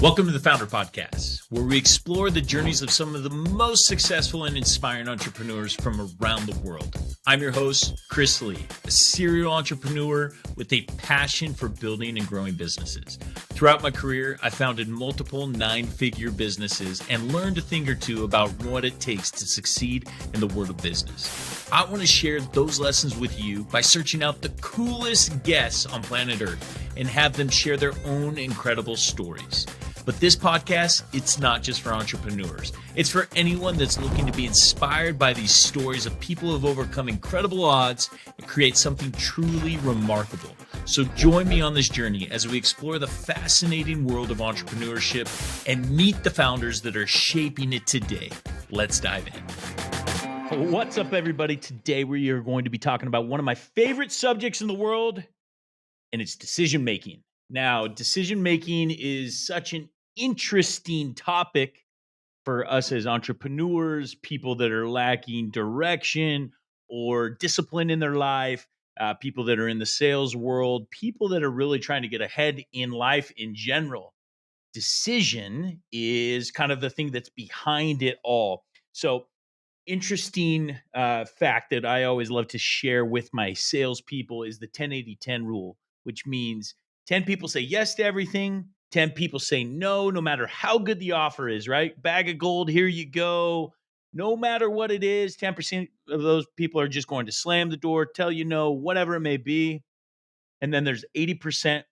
Welcome to the Founder Podcast, where we explore the journeys of some of the most successful and inspiring entrepreneurs from around the world. I'm your host, Chris Lee, a serial entrepreneur with a passion for building and growing businesses. Throughout my career, I founded multiple nine-figure businesses and learned a thing or two about what it takes to succeed in the world of business. I want to share those lessons with you by searching out the coolest guests on planet Earth and have them share their own incredible stories. But this podcast, it's not just for entrepreneurs. It's for anyone that's looking to be inspired by these stories of people who have overcome incredible odds and create something truly remarkable. So join me on this journey as we explore the fascinating world of entrepreneurship and meet the founders that are shaping it today. Let's dive in. What's up, everybody? Today we are going to be talking about one of my favorite subjects in the world, and it's decision making. Now, decision making is such an interesting topic for us as entrepreneurs, people that are lacking direction or discipline in their life, people that are in the sales world, people that are really trying to get ahead in life in general. Decision is kind of the thing that's behind it all. So, interesting fact that I always love to share with my salespeople is the 10-80-10 rule, which means 10 people say yes to everything, 10 people say no, no matter how good the offer is, right? Bag of gold, here you go. No matter what it is, 10% of those people are just going to slam the door, tell you no, whatever it may be. And then there's 80%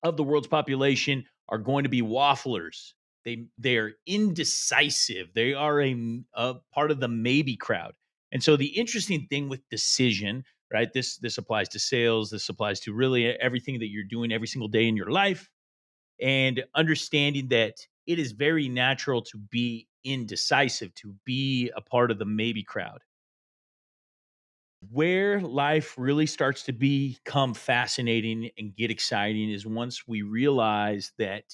of the world's population are going to be wafflers. They are indecisive. They are a part of the maybe crowd. And so the interesting thing with decision, right? This applies to sales. This applies to really everything that you're doing every single day in your life, and understanding that it is very natural to be indecisive, to be a part of the maybe crowd. Where life really starts to become fascinating and get exciting is once we realize that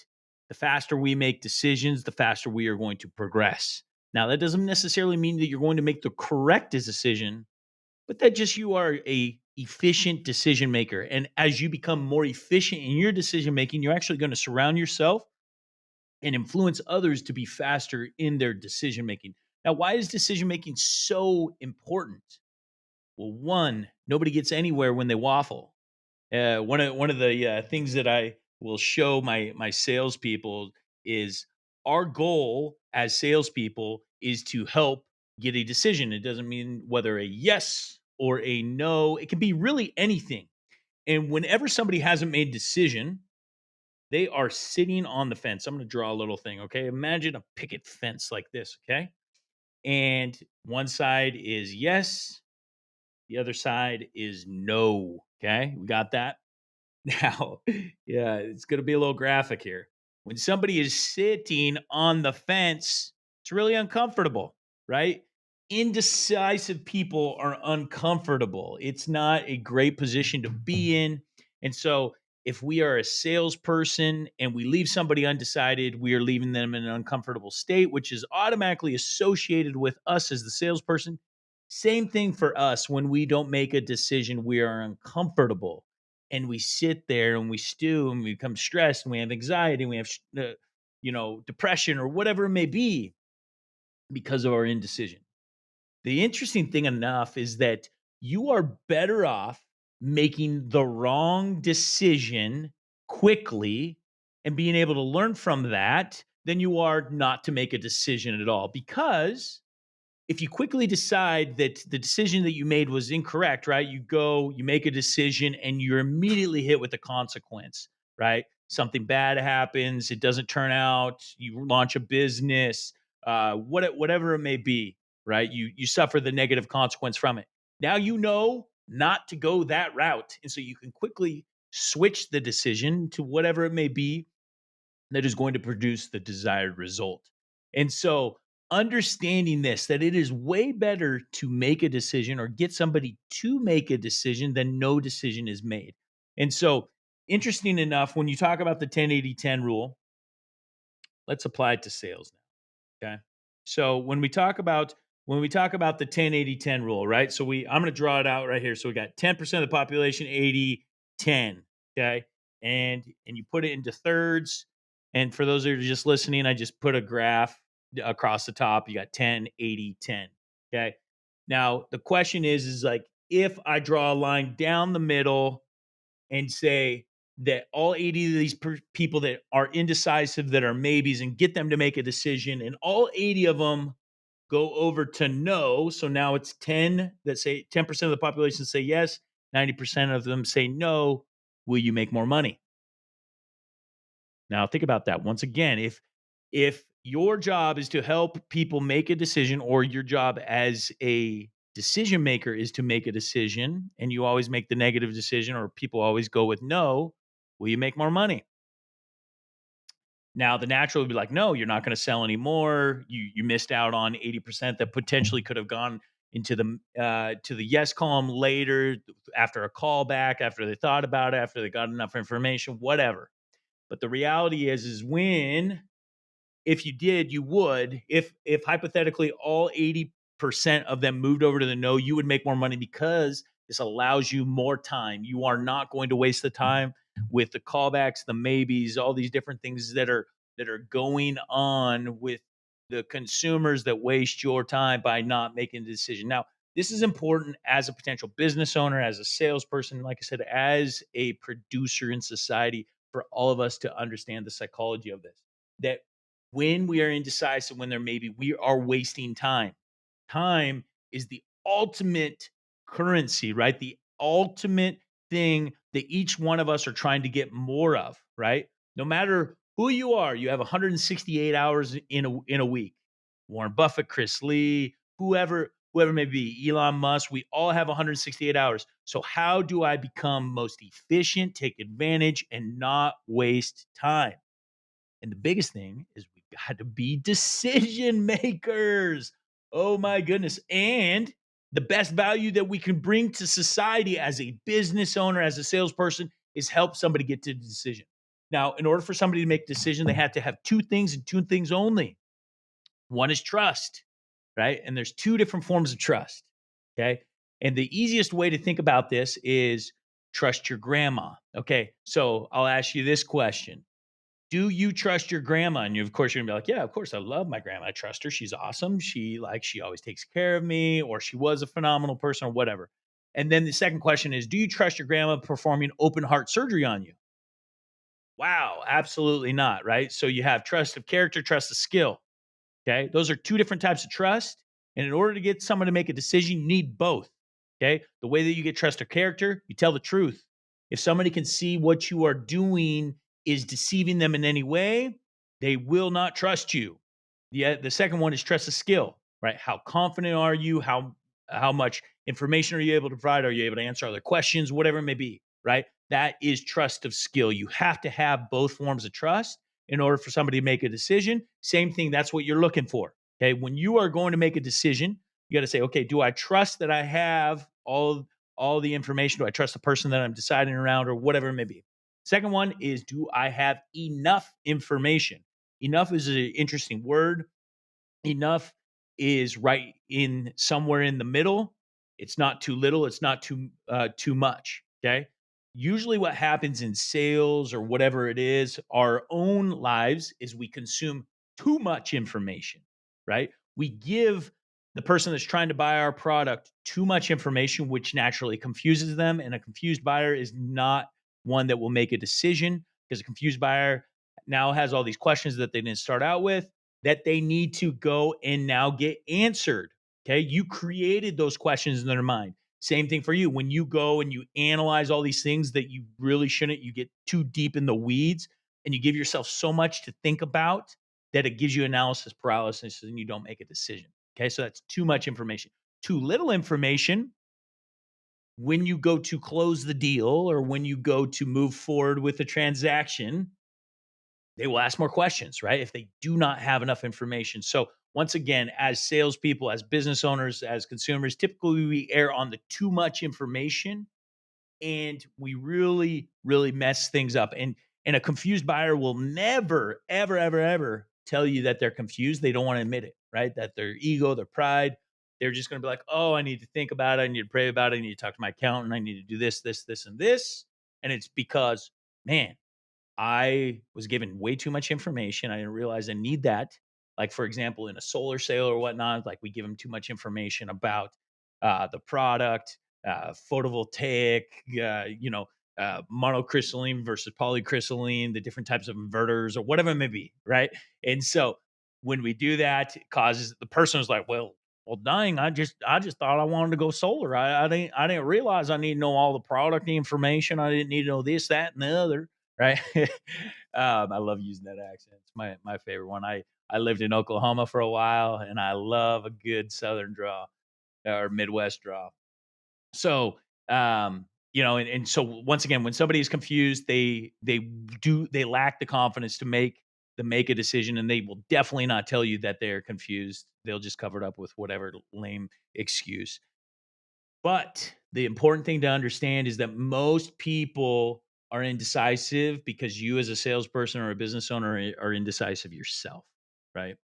the faster we make decisions, the faster we are going to progress. Now, that doesn't necessarily mean that you're going to make the correct decision, but that just you are a efficient decision maker. And as you become more efficient in your decision making, you're actually going to surround yourself and influence others to be faster in their decision making. Now, why is decision making so important? Well, one, nobody gets anywhere when they waffle. One of the things that I will show my salespeople is our goal as salespeople is to help get a decision. It doesn't mean whether a yes or a no. It can be really anything. And whenever somebody hasn't made a decision, they are sitting on the fence. I'm going to draw a little thing. Okay, imagine a picket fence like this. Okay, and one side is yes, the other side is no. Okay, we got that? Now, yeah, it's going to be a little graphic here. When somebody is sitting on the fence, it's really uncomfortable, right? Indecisive people are uncomfortable. It's not a great position to be in. And so, if we are a salesperson and we leave somebody undecided, we are leaving them in an uncomfortable state, which is automatically associated with us as the salesperson. Same thing for us. When we don't make a decision, we are uncomfortable and we sit there and we stew and we become stressed and we have anxiety and we have depression or whatever it may be because of our indecision. The interesting thing enough is that you are better off making the wrong decision quickly and being able to learn from that than you are not to make a decision at all. Because if you quickly decide that the decision that you made was incorrect, right? You go, you make a decision, and you're immediately hit with the consequence, right? Something bad happens, it doesn't turn out, you launch a business, whatever it may be, right? You suffer the negative consequence from it. Now you know not to go that route, and so you can quickly switch the decision to whatever it may be that is going to produce the desired result. And so, understanding this, that it is way better to make a decision or get somebody to make a decision than no decision is made. And so, interesting enough, when you talk about the 10-80-10 rule, let's apply it to sales now. Okay. So when we talk about the 10-80-10 rule, right? So I'm going to draw it out right here. So we got 10% of the population, 80, 10. Okay. And you put it into thirds. And for those that are just listening, I just put a graph across the top. You got 10, 80, 10. Okay. Now, the question is like, if I draw a line down the middle and say that all 80 of these people that are indecisive, that are maybes, and get them to make a decision, and all 80 of them go over to no. So now it's 10 that say 10% of the population say yes, 90% of them say no. Will you make more money? Now think about that. Once again, if your job is to help people make a decision, or your job as a decision maker is to make a decision, and you always make the negative decision, or people always go with no, will you make more money? Now the natural would be like, no, you're not going to sell anymore. You missed out on 80% that potentially could have gone into the to the yes column later, after a callback, after they thought about it, after they got enough information, whatever. But the reality is when, if you did, you would. If hypothetically all 80% of them moved over to the no, you would make more money, because this allows you more time. You are not going to waste the time with the callbacks, the maybes, all these different things that are going on with the consumers that waste your time by not making the decision. Now, this is important as a potential business owner, as a salesperson, like I said, as a producer in society, for all of us to understand the psychology of this. That when we are indecisive, when there may be, we are wasting time. Time is the ultimate currency, right? The ultimate thing that each one of us are trying to get more of, right? No matter who you are, you have 168 hours in a week. Warren Buffett, Chris Lee, whoever may be, Elon Musk, we all have 168 hours. So how do I become most efficient, take advantage, and not waste time? And the biggest thing is we got to be decision makers. Oh my goodness. And the best value that we can bring to society as a business owner, as a salesperson, is help somebody get to the decision. Now, in order for somebody to make a decision, they have to have two things, and two things only. One is trust, right? And there's two different forms of trust. Okay. And the easiest way to think about this is trust your grandma. Okay. So I'll ask you this question: do you trust your grandma? And you, of course, you're gonna be like, yeah, of course, I love my grandma. I trust her. She's awesome. She always takes care of me, or she was a phenomenal person, or whatever. And then the second question is, do you trust your grandma performing open heart surgery on you? Wow, absolutely not, right? So you have trust of character, trust of skill. Okay. Those are two different types of trust. And in order to get someone to make a decision, you need both. Okay. The way that you get trust or character, you tell the truth. If somebody can see what you are doing is deceiving them in any way, they will not trust you. The second one is trust the skill, right? How confident are you? How much information are you able to provide? Are you able to answer other questions? Whatever it may be, right? That is trust of skill. You have to have both forms of trust in order for somebody to make a decision. Same thing, that's what you're looking for. Okay. When you are going to make a decision, you got to say, okay, do I trust that I have all the information? Do I trust the person that I'm deciding around, or whatever it may be? Second one is, do I have enough information? Enough is an interesting word. Enough is right in somewhere in the middle. It's not too little. It's not too much. Okay. Usually, what happens in sales or whatever it is, our own lives, is we consume too much information. Right. We give the person that's trying to buy our product too much information, which naturally confuses them. And a confused buyer is not one that will make a decision, because a confused buyer now has all these questions that they didn't start out with, that they need to go and now get answered. Okay. You created those questions in their mind. Same thing for you. When you go and you analyze all these things that you really shouldn't, you get too deep in the weeds, and you give yourself so much to think about that it gives you analysis paralysis, and you don't make a decision. Okay. So that's too much information. Too little information, when you go to close the deal, or when you go to move forward with a transaction, they will ask more questions, right? If they do not have enough information. So, once again, as salespeople, as business owners, as consumers, typically we err on the too much information, and we really, really mess things up. And a confused buyer will never, ever, ever, ever tell you that they're confused. They don't want to admit it, right? That their ego, their pride, they're just going to be like, oh, I need to think about it. I need to pray about it. I need to talk to my accountant. I need to do this, this, this, and this. And it's because, man, I was given way too much information. I didn't realize I need that. Like, for example, in a solar sale or whatnot, like we give them too much information about the product, photovoltaic, monocrystalline versus polycrystalline, the different types of inverters or whatever it may be, right? And so when we do that, it causes the person is like, well, dang, I just thought I wanted to go solar. I didn't realize I need to know all the product information. I didn't need to know this, that, and the other, right? I love using that accent. It's my favorite one. I lived in Oklahoma for a while, and I love a good Southern draw or Midwest draw. So, and so once again, when somebody is confused, they lack the confidence to make a decision, and they will definitely not tell you that they're confused. They'll just cover it up with whatever lame excuse. But the important thing to understand is that most people are indecisive because you, as a salesperson or a business owner, are indecisive yourself, right?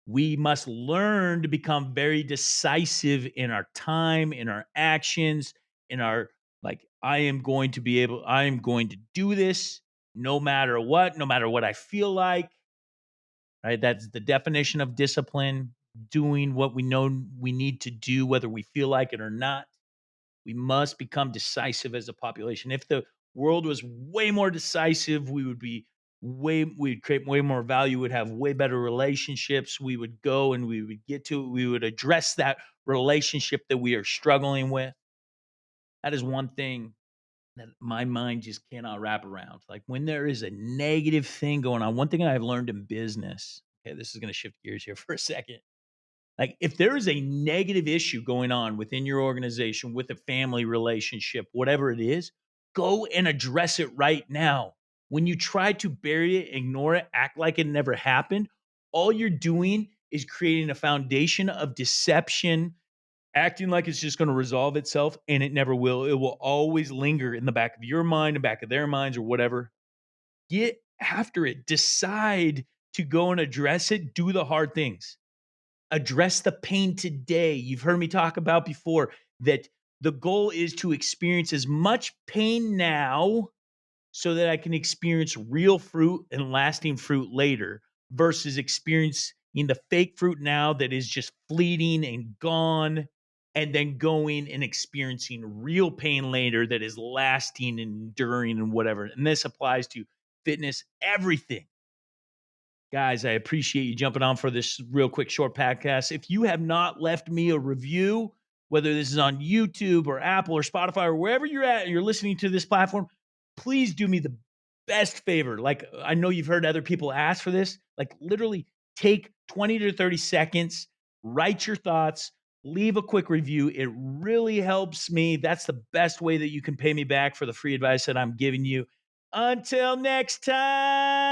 We must learn to become very decisive in our time, in our actions, in our like, I am going to do this no matter what I feel like, right? That's the definition of discipline, doing what we know we need to do, whether we feel like it or not. We must become decisive as a population. If the world was way more decisive, we'd create way more value, we'd have way better relationships. We would go and we would address that relationship that we are struggling with. That is one thing that my mind just cannot wrap around. Like when there is a negative thing going on, one thing I've learned in business, okay, this is going to shift gears here for a second. Like, if there is a negative issue going on within your organization, with a family relationship, whatever it is, go and address it right now. When you try to bury it, ignore it, act like it never happened, all you're doing is creating a foundation of deception, acting like it's just going to resolve itself, and it never will. It will always linger in the back of your mind, the back of their minds, or whatever. Get after it. Decide to go and address it. Do the hard things, address the pain today. You've heard me talk about before that the goal is to experience as much pain now so that I can experience real fruit and lasting fruit later versus experiencing the fake fruit now that is just fleeting and gone, and then going and experiencing real pain later that is lasting and enduring and whatever. And this applies to fitness, everything. Guys, I appreciate you jumping on for this real quick short podcast. If you have not left me a review, whether this is on YouTube or Apple or Spotify or wherever you're at and you're listening to this platform, please do me the best favor. Like, I know you've heard other people ask for this. Like, literally take 20 to 30 seconds, write your thoughts, leave a quick review. It really helps me. That's the best way that you can pay me back for the free advice that I'm giving you. Until next time.